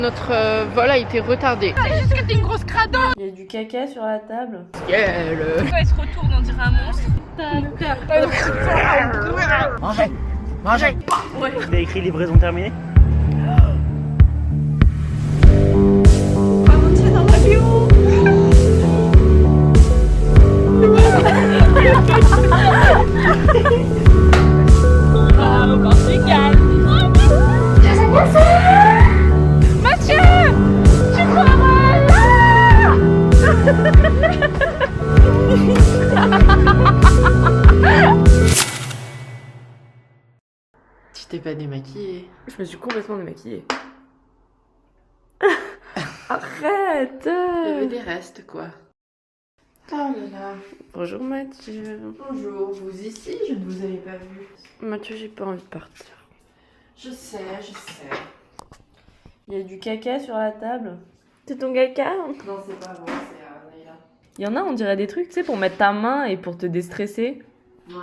Notre vol a été retardé. C'est juste que t'es une grosse crado. Il y a du caca sur la table. Pourquoi elle se retourne, on dirait un monstre. Mangez. Mangez. Ouais. Il a écrit livraison terminée. On va monter dans l'avion. Ah, au Portugal. Mathieu, tu crois Tu t'es pas démaquillée. Je me suis complètement démaquillée. Arrête. Il y avait des restes quoi. Oh là là. Bonjour Mathieu. Bonjour, vous ici, je ne vous avais pas vu. Mathieu, j'ai pas envie de partir. Je sais. Il y a du caca sur la table. C'est ton caca? Non, c'est pas bon, c'est Naïla. Il y en a, on dirait des trucs, tu sais, pour mettre ta main et pour te déstresser. Ouais.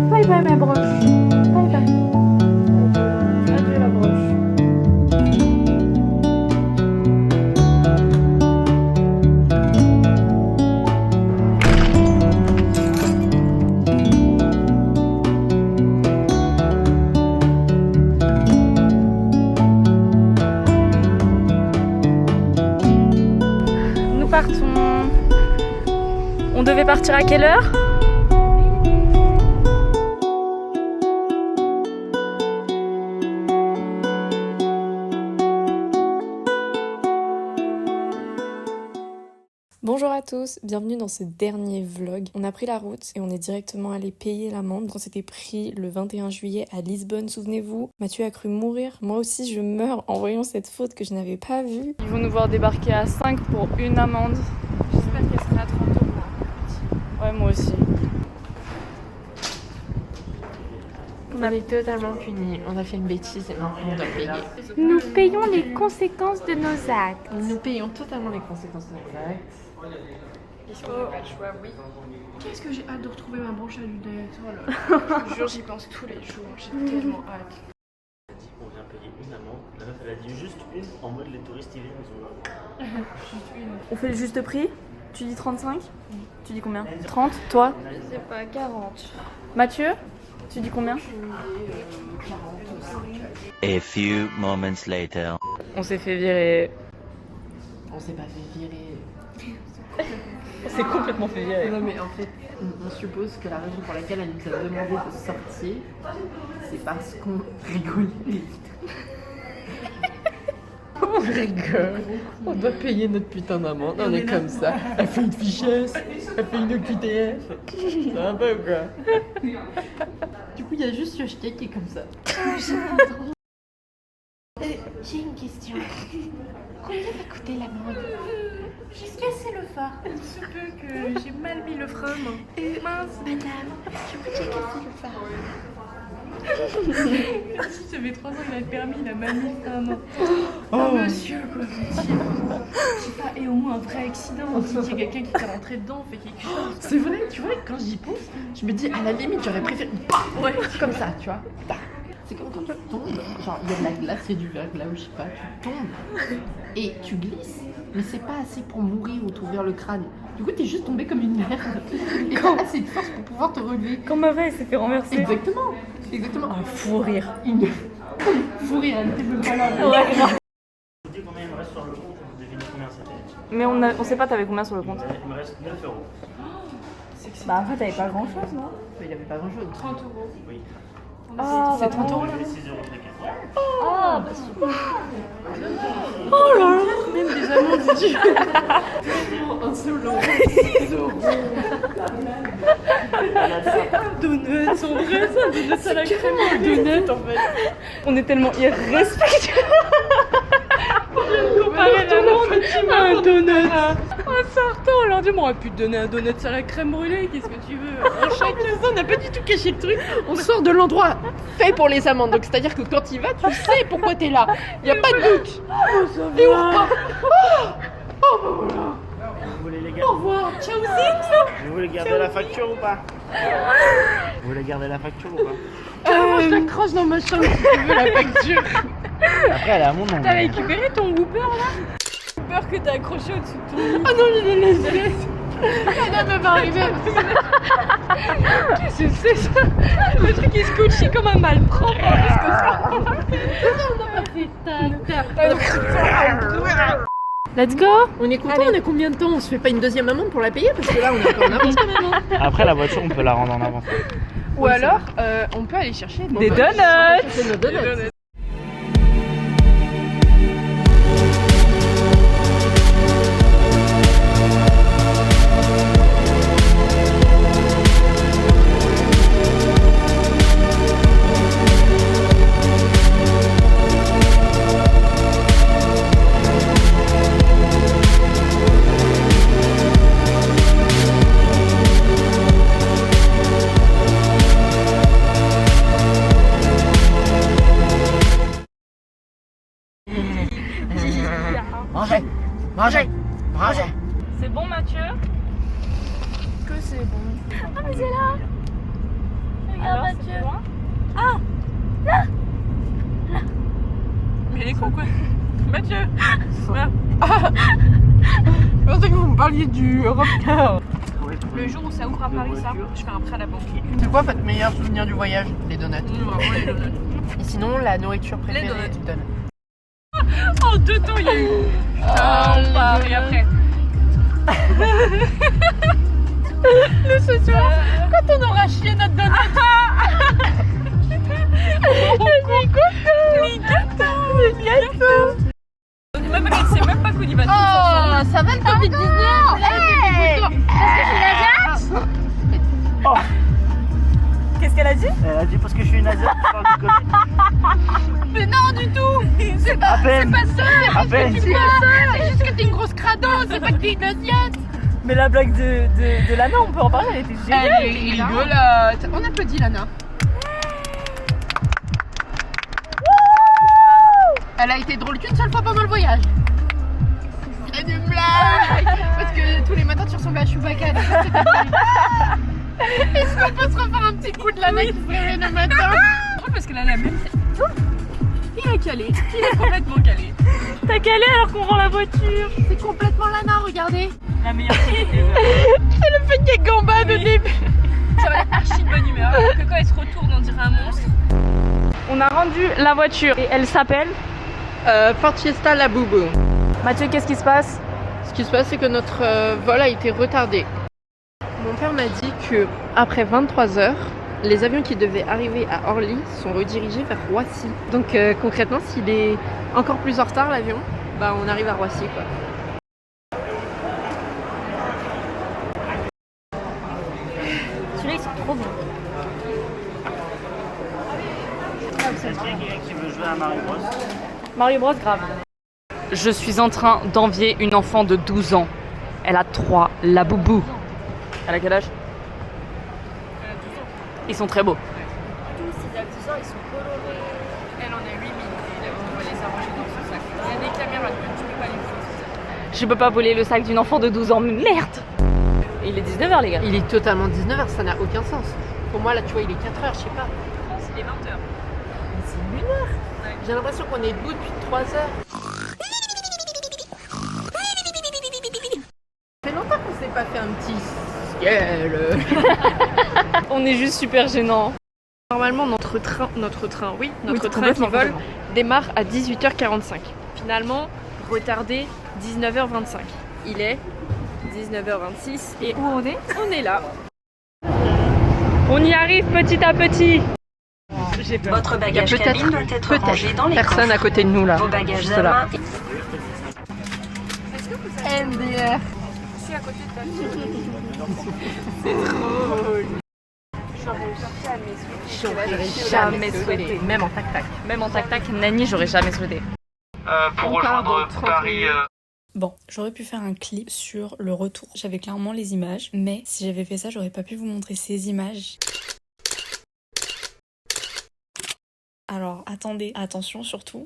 Bye bye ma broche. Bye bye. Adieu la broche. Nous partons. On devait partir à quelle heure? Bonjour à tous, bienvenue dans ce dernier vlog. On a pris la route et on est directement allé payer l'amende qu'on s'était pris le 21 juillet à Lisbonne, souvenez-vous. Mathieu a cru mourir, moi aussi je meurs en voyant cette faute que je n'avais pas vue. Ils vont nous voir débarquer à 5 pour une amende. J'espère qu'elle sera à 30 €. Ouais, moi aussi. On est totalement punis. On a fait une bêtise et maintenant on doit payer. Nous payons les conséquences de nos actes. Nous payons totalement les conséquences de nos actes. Est-ce qu'on n'a pas le choix? Oui. Qu'est-ce que j'ai hâte de retrouver ma branche à lunettes. Oh là là. Je vous jure, j'y pense tous les jours. J'ai tellement hâte. On vient payer une amende. La meuf, elle a dit juste une en mode les touristes ils viennent, ils ont. Juste une. On fait le juste prix? Tu dis 35? Tu dis combien? 30? Toi? Je sais pas, 40. Mathieu? Tu dis combien? 45. A few moments later. On s'est fait virer. On s'est pas fait virer. On s'est complètement fait virer. Non mais en fait, on suppose que la raison pour laquelle elle nous a demandé de sortir, c'est parce qu'on rigolait. On rigole. On doit payer notre putain d'amende. On est comme ça. Elle fait une fichesse. Elle fait une QTF. Ça va pas ou quoi? Du coup, il y a juste Yoshite qui est comme ça. J'ai une question. Combien va coûter l'amende? J'ai cassé le phare. Il se peut que j'ai mal mis le frein. Mince. Madame, je crois que j'ai cassé le phare. Si ça fait 3 ans qu'il a le permis, il a mal mis le frein. Oh monsieur, quoi. Je sais pas, et au moins un vrai accident. Si il y a quelqu'un qui t'est rentré dedans, fait quelque chose. C'est vrai, tu vois, quand j'y pense, je me dis à la limite, j'aurais préféré. Ouais, comme ça, tu vois. C'est comme quand tu tombes, genre il y a de la glace, il y a du verglas ou je sais pas, tu tombes et tu glisses, mais c'est pas assez pour mourir ou t'ouvrir le crâne. Du coup, t'es juste tombé comme une merde. Et t'as assez de force pour pouvoir te relever. Quand ma vraie s'est fait renverser. Exactement. Un fou rire. Une fou rire, elle était même pas là. Ouais, grave. Je vous dis combien il me reste sur le compte et vous devinez combien c'était. Mais on sait pas, t'avais combien sur le compte? Il me reste 9 €. Bah en fait, t'avais pas grand chose, non? Mais il avait pas grand chose. 30 €. Oui. Ah, C'est 30 € là. J'ai 6 € chacun. Ah, bah super. Oh là là, même des amendes du tellement insolent. 6 €. C'est un donut, en vrai, c'est un donut à la crème. Un donut en fait. On est tellement irrespectueux. On vient de comparer la montre à un donut. Oh En sortant, on leur dit, on aurait pu te donner un donut à la crème brûlée, qu'est-ce que tu veux? On n'a pas du tout caché le truc. On sort de l'endroit fait pour les amandes. Donc c'est-à-dire que quand il va, tu sais pourquoi t'es là. Il n'y a pas de doute. Et on repart. Vous voulez les garder? Au revoir. Ciao Vous voulez garder la facture ou pas? Vous voulez garder la facture ou pas? je t'accroche dans ma chambre si tu veux la facture. Après, elle est à mon nom. T'as récupéré ton Whooper là? Peur que t'as accroché au-dessus de ton. Ah non, je laisse. La meuf va arriver. Qu'est-ce que c'est ça? Le truc est scotché comme un malpropre. Let's go. On est content, on a combien de temps? On se fait pas une deuxième amende pour la payer? Parce que là, on est encore en avance quand même. Hein. Après, la voiture, on peut la rendre en avance. Ou alors, on peut aller chercher des Nos donuts. Mangez. C'est bon, Mathieu? Que c'est bon. Ah mais c'est là. Regarde Alors, Mathieu. Mais elle est con quoi? Mathieu! Je pensais que vous me parliez du Europcar. Le jour où ça ouvre à Paris, ça, je fais un prêt à la banque. C'est quoi votre meilleur souvenir du voyage? Les donuts. Et sinon, la nourriture préférée? Les donuts. du donut. En 2 temps, il y a eu. Et après. Ce soir, quand on aura chié notre donut. Les gâteaux. Même elle sait même pas qu'on y va tous ensemble. Ça va le Covid-19? Oh. Qu'est-ce qu'elle a dit? Elle a dit parce que je suis une asiatique, tu parles du Covid. Mais non, du tout! C'est pas, À peine. c'est pas ça! À peine. C'est pas ça! C'est juste que t'es une grosse crado, c'est pas que t'es une asiate! Mais la blague de Lana, on peut en parler, elle était géniale. Elle est rigolote! On applaudit Lana. Elle a été drôle qu'une seule fois pendant le voyage. C'est une blague! Parce que tous les matins tu ressemblais à Chewbacca. donc ça, c'était drôle. Est-ce qu'on peut se refaire un petit coup de Lana qui se réveille le matin? Parce que Lana même, il est calé, il est complètement calé. T'as calé alors qu'on rend la voiture. C'est complètement Lana, regardez! La meilleure chose. C'est le fait qu'elle gambade au début! Ça va être archi de bonne humeur. Alors que quand elle se retourne, on dirait un monstre. On a rendu la voiture et elle s'appelle Ford Fiesta La Boubou. Mathieu, qu'est-ce qui se passe? Ce qui se passe, c'est que notre vol a été retardé. Mon père m'a dit que après 23 heures, les avions qui devaient arriver à Orly sont redirigés vers Roissy. Donc concrètement, s'il est encore plus en retard l'avion, bah on arrive à Roissy quoi. Celui-là ils sont trop bons. Est-ce qu'il y a quelqu'un qui veut jouer à Mario Bros? Mario Bros, grave. Je suis en train d'envier une enfant de 12 ans. Elle a 3 la boubou. Elle a quel âge? Ils sont très beaux. Tous ces accessoires ils sont colorés. Elle en a 8000 et on va les arranger dans son sac. Il y a des caméras, tu peux pas les faire. Je peux pas voler le sac d'une enfant de 12 ans, mais merde! Il est 19h les gars. Il est totalement 19h, ça n'a aucun sens. Pour moi là tu vois il est 4h, je sais pas. Il est 20h. C'est une heure. J'ai l'impression qu'on est debout depuis 3 heures. Ça fait longtemps qu'on s'est pas fait un petit ciel. On est juste super gênants. Normalement notre train qui vole démarre à 18h45. Finalement, retardé 19h25. Il est 19h26 et où on est? On est là. On y arrive petit à petit. J'ai peur. Votre bagage cabine doit être rangé dans les personne à coffres. côté de nous là. Vos bagages Juste à là. main. MDR. Je suis à côté de ta fille. J'aurais jamais souhaité. Même en tac-tac. Même en tac-tac, Nani, j'aurais jamais souhaité. Pour rejoindre Paris. Bon, j'aurais pu faire un clip sur le retour. J'avais clairement les images, mais si j'avais fait ça, j'aurais pas pu vous montrer ces images. Alors, attendez, attention surtout.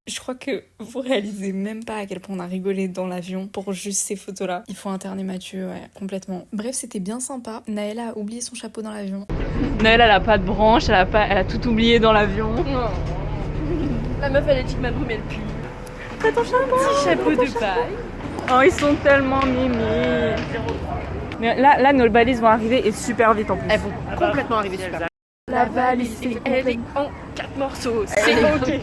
Je crois que vous réalisez même pas à quel point on a rigolé dans l'avion pour juste ces photos-là. Il faut interner Mathieu, ouais, complètement. Bref, c'était bien sympa. Naëlla a oublié son chapeau dans l'avion. Naëlla, elle a pas de branche, elle a tout oublié dans l'avion. Non. La meuf, elle a dit que ma brume, elle pue. Prends ton chapeau. Petit chapeau de paille. Oh, ils sont tellement mimi. Mais là, nos balises vont arriver et super vite en plus. Elles vont complètement arriver super vite. La valise, elle est en 4 morceaux. C'est ok.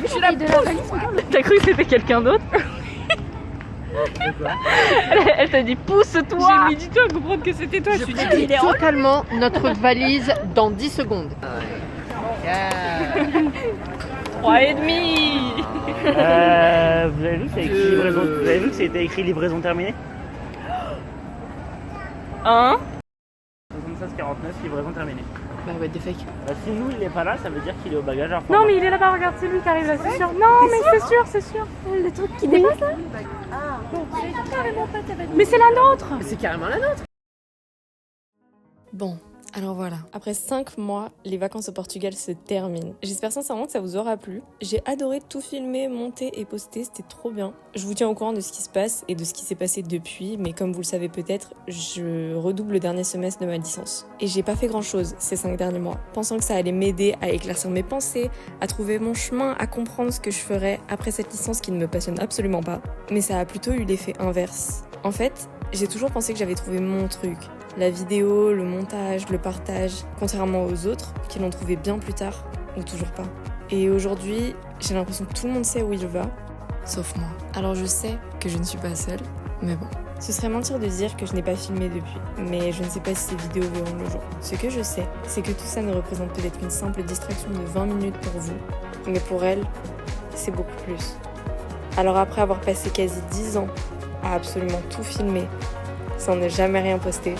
Je suis la de la valise. T'as cru que c'était quelqu'un d'autre? Elle t'a dit pousse-toi. J'ai mis du temps à comprendre que c'était toi. Je suis totalement notre valise dans 10 secondes. 3,5. Vous avez vu que c'est écrit livraison... Vous avez vu que c'était écrit livraison terminée? 1. 76,49, livraison terminée. Bah ouais, des fakes. Si nous il est pas là, ça veut dire qu'il est au bagageur. Non mais il est là-bas, regarde, c'est lui qui arrive là, c'est sûr. Non mais c'est sûr, c'est sûr. Le truc qui dépasse là. Mais c'est la nôtre. C'est carrément la nôtre. Bon, alors voilà, après 5 mois, les vacances au Portugal se terminent. J'espère sincèrement que ça vous aura plu. J'ai adoré tout filmer, monter et poster, c'était trop bien. Je vous tiens au courant de ce qui se passe et de ce qui s'est passé depuis, mais comme vous le savez peut-être, je redouble le dernier semestre de ma licence. Et j'ai pas fait grand chose ces 5 derniers mois, pensant que ça allait m'aider à éclaircir mes pensées, à trouver mon chemin, à comprendre ce que je ferais après cette licence qui ne me passionne absolument pas. Mais ça a plutôt eu l'effet inverse. En fait, j'ai toujours pensé que j'avais trouvé mon truc. La vidéo, le montage, le partage, contrairement aux autres qui l'ont trouvé bien plus tard, ou toujours pas. Et aujourd'hui, j'ai l'impression que tout le monde sait où il va, sauf moi. Alors je sais que je ne suis pas seule, mais bon. Ce serait mentir de dire que je n'ai pas filmé depuis, mais je ne sais pas si ces vidéos verront le jour. Ce que je sais, c'est que tout ça ne représente peut-être qu'une simple distraction de 20 minutes pour vous, mais pour elle, c'est beaucoup plus. Alors après avoir passé quasi 10 ans à absolument tout filmer, sans ne jamais rien poster,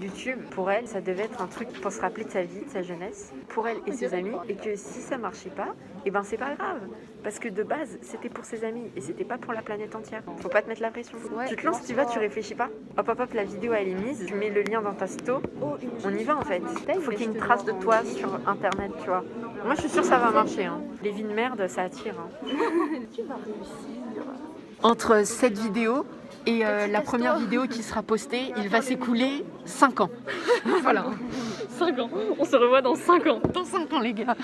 YouTube, pour elle, ça devait être un truc pour se rappeler de sa vie, de sa jeunesse, pour elle et ses amis, et que si ça marchait pas, et ben c'est pas grave, parce que de base, c'était pour ses amis, et c'était pas pour la planète entière. Faut pas te mettre la pression. Tu te lances, tu vas, tu réfléchis pas. Hop hop hop, la vidéo elle est mise, tu mets le lien dans ta sto, on y va en fait. Faut qu'il y ait une trace de toi sur internet, tu vois. Moi je suis sûre que ça va marcher, hein. Les vies de merde, ça attire. Hein. Tu vas réussir. Entre cette vidéo et la première vidéo qui sera postée, il va s'écouler 5 ans. Voilà. 5 ans. On se revoit dans 5 ans. Dans 5 ans, les gars.